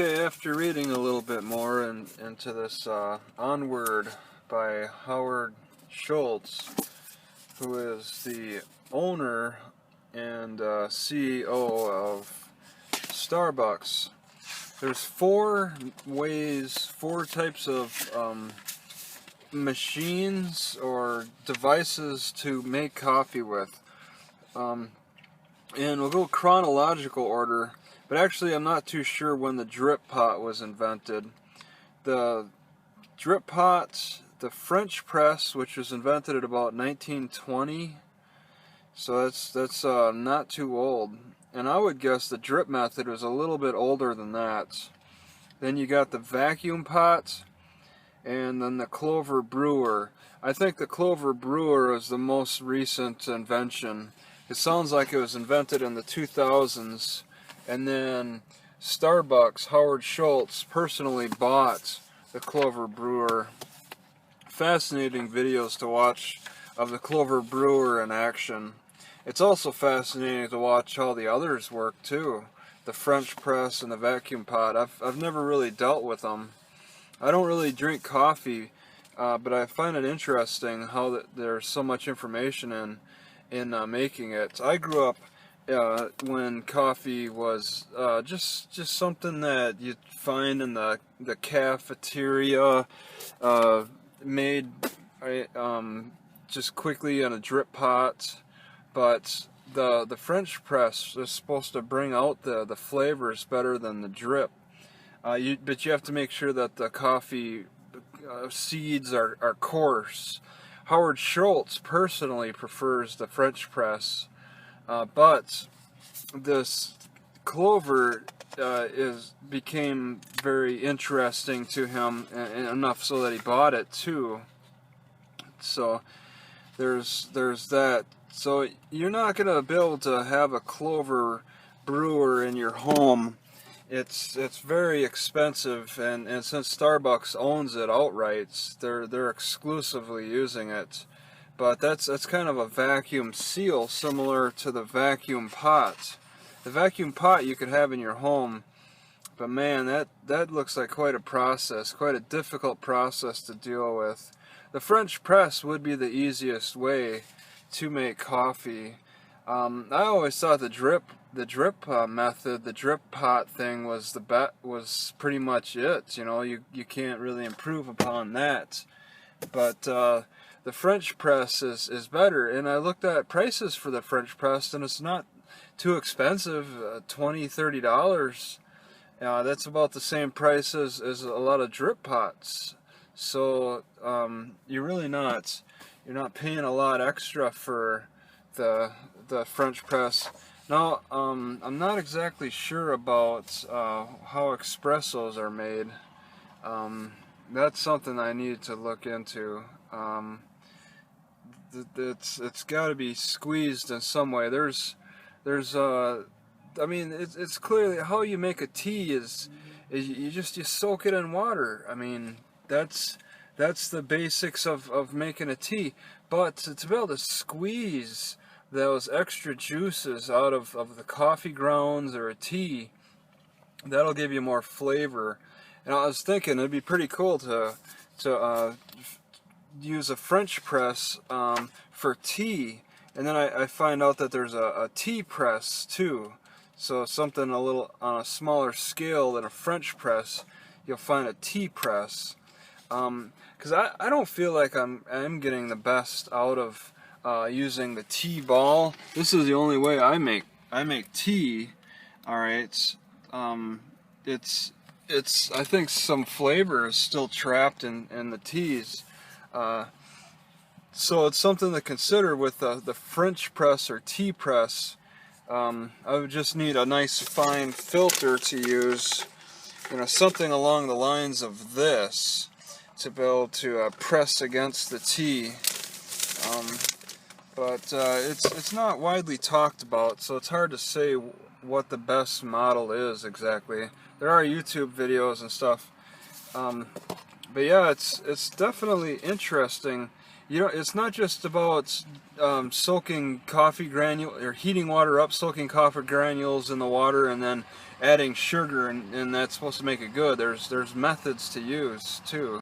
Okay, after reading a little bit more into this Onward by Howard Schultz, who is the owner and CEO of Starbucks, there's four types of machines or devices to make coffee with. And we'll go chronological order. But actually, I'm not too sure when the drip pot was invented. The drip pot, the French press, which was invented at about 1920, so that's not too old. And I would guess the drip method was a little bit older than that. Then you got the vacuum pot, and then the Clover Brewer. I think the Clover Brewer is the most recent invention. It sounds like it was invented in the 2000s. And then Starbucks, Howard Schultz, personally bought the Clover Brewer. Fascinating videos to watch of the Clover Brewer in action. It's also fascinating to watch how the others work too. The French press and the vacuum pot. I've never really dealt with them. I don't really drink coffee, but I find it interesting how there's so much information in making it. I grew up when coffee was just something that you'd find in the cafeteria, made just quickly in a drip pot. But the French press is supposed to bring out the flavors better than the drip. But you have to make sure that the coffee seeds are coarse. Howard Schultz personally prefers the French press. But this Clover became very interesting to him, and enough so that he bought it too. So there's that. So you're not gonna be able to have a Clover brewer in your home. It's very expensive, and since Starbucks owns it outright, they're exclusively using it. But that's kind of a vacuum seal, similar to the vacuum pot. The vacuum pot you could have in your home, but man, that looks like quite a process, quite a difficult process to deal with. The French press would be the easiest way to make coffee. I always thought the drip method, the drip pot thing was pretty much it. You know, you can't really improve upon that. But the French press is better, and I looked at prices for the French press, and it's not too expensive, $20–30. That's about the same price as a lot of drip pots. So you're not paying a lot extra for the French press. Now I'm not exactly sure about how espressos are made. That's something I need to look into. It's got to be squeezed in some way. I mean, it's clearly how you make a tea is you soak it in water. I mean, that's the basics of making a tea. But to be able to squeeze those extra juices out of the coffee grounds or a tea, that'll give you more flavor. And I was thinking it'd be pretty cool to use a French press for tea, and then I find out that there's a tea press too. So something a little on a smaller scale than a French press, you'll find a tea press. Because I don't feel like I'm getting the best out of using the tea ball. This is the only way I make tea. All right, it's I think some flavor is still trapped in the teas. So it's something to consider with the French press or tea press. I would just need a nice fine filter to use, something along the lines of this to be able to press against the tea. But it's not widely talked about, so it's hard to say what the best model is exactly. There are YouTube videos and stuff. But yeah, it's definitely interesting. You know, it's not just about soaking coffee granule or heating water up, soaking coffee granules in the water, and then adding sugar, and that's supposed to make it good. There's methods to use too.